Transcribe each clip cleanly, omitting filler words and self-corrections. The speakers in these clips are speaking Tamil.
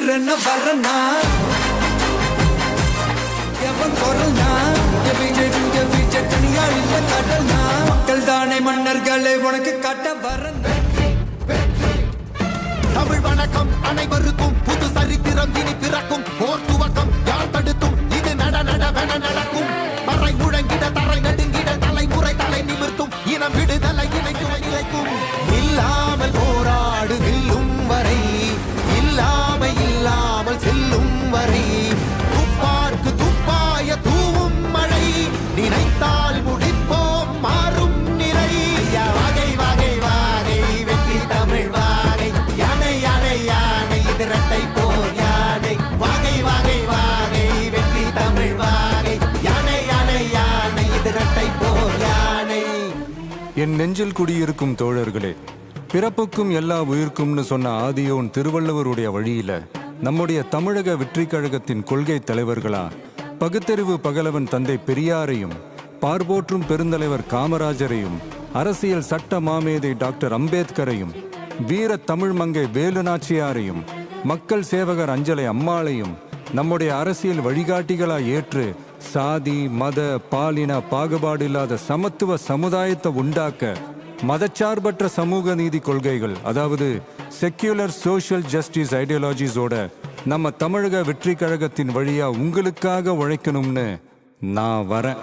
திமிரன வரனா எவன் கொரல்னா தனியா இல்ல கடல்னா மக்கள் தானே மன்னர்களே உனக்கு காட்ட வரன் தமிழ் வணக்கம் அனைவருக்கும் புது சரித்திரம் இனி பிறக்கும் போர் துவக்கம் யார் தடுத்தும் இது நடவென நடக்கும் மறை முழங்கிட தரை நடுங்கிட தலைமுறை தலை நிமிர்த்தும் இனம் விடுதலை இணைக்கும் நிலைக்கும் இல்லாமல் போராடு வெல்லும் வரை இல்லாமல் செல்லும் வரை துப்பார்க்கு துப்பாய தூவும் மழை நினைத்தால் முடிப்போம் மாறும் நிலை வகை வகை வாகை வெற்றி தமிழ் வாகை யானை யானை யானை இது இரட்டை போர் யானை வாகை வாகை வாகை வெற்றி தமிழ் வாகை யானை யானை யானை இது இரட்டை போர் யானை. என் நெஞ்சில் குடியிருக்கும் தோழர்களே, பிறப்புக்கும் எல்லா உயிர்க்கும்னு சொன்ன ஆதியோன் திருவள்ளுவருடைய வழியில நம்முடைய தமிழக வெற்றி கழகத்தின் கொள்கை தலைவர்களா பகுத்தறிவு பகலவன் தந்தை பெரியாரையும் பார்போற்றும் பெருந்தலைவர் காமராஜரையும் அரசியல் சட்ட மாமேதை டாக்டர் அம்பேத்கரையும் வீர தமிழ் மங்கை வேலு நாச்சியாரையும் மக்கள் சேவகர் அஞ்சலை அம்மாளையும் நம்முடைய அரசியல் வழிகாட்டிகளா ஏற்று சாதி மத பாலின பாகுபாடு இல்லாத சமத்துவ சமுதாயத்தை உண்டாக்க மதச்சார்பற்ற சமூக நீதி கொள்கைகள், அதாவது செக்யூலர் சோஷியல் ஜஸ்டிஸ் ஐடியாலஜிஸோட நம்ம தமிழக வெற்றி கழகத்தின் வழியா உங்களுக்காக உழைக்கணும்னு நான் வரேன்.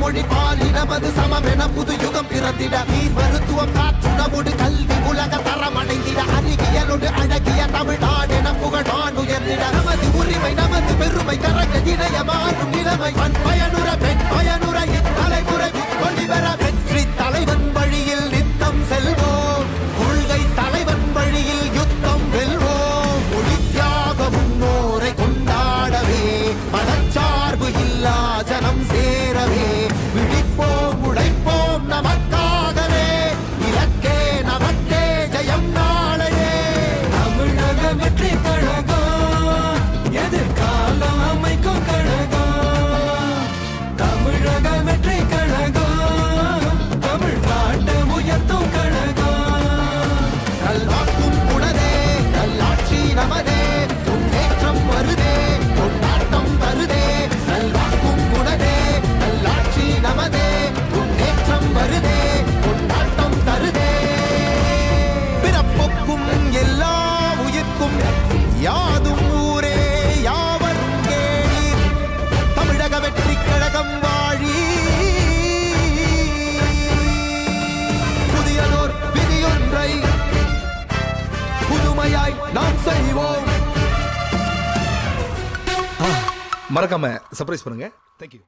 மொழி பாலினமது சமமென புது யுகம் பிறந்திட நீர் மருத்துவம் காற்றுணவோடு கல்வி உலக தரமடைந்திட அறிவியலோடு அழகிய தமிழ்நாடு என புகழான் உயர்ந்திட நமது உரிமை நமது பெருமை கரங்க இணைய மாறும் நிலைமை பண் பயனுற பெண் பயனுற இத்தலைமுறை ஒளிவர வெற்றி தலைவன் வழியில் நித்தம் செல்வோம் கொள்கை தலைவன் வழியில் யுத்தம் வெல்வோம் ஒளி தியாக முன்னோரை கொண்டாடவே மதச்சார்பு இல்லா ஜனம் சேரவே விழிப்போம் உழைப்போம் நமக்காகவே இலக்கே நமக்கே ஜெயம் நாளையே. தமிழக வெற்றி கழகம் எதிர்காலம் அமைக்கும் கழகம். தமிழக வெற்றி கழகம் தமிழ்நாட்டை உயர்த்தும் கழகம். நல்வாக்கும் உடனே நல்லாட்சி நமதே முன்னேற்றம் வருதே கொண்டாட்டம் வருதே. நல்வாக்கும் உடனே நல்லாட்சி நமதே முன்னேற்றம் வருதே கொண்டாட்டம் தருதே. பிறப்புக்கும் எல்லா உயிர்க்கும் யாதும் ஊரே யாவரும் கேளீர் தமிழக வெற்றி கழகம் வாழி. புதியதோர் விதியொன்றை புதுமையாய் நாம் செய்வோம். மறக்காம சர்ப்ரைஸ் பண்ணுங்க. தேங்க்யூ.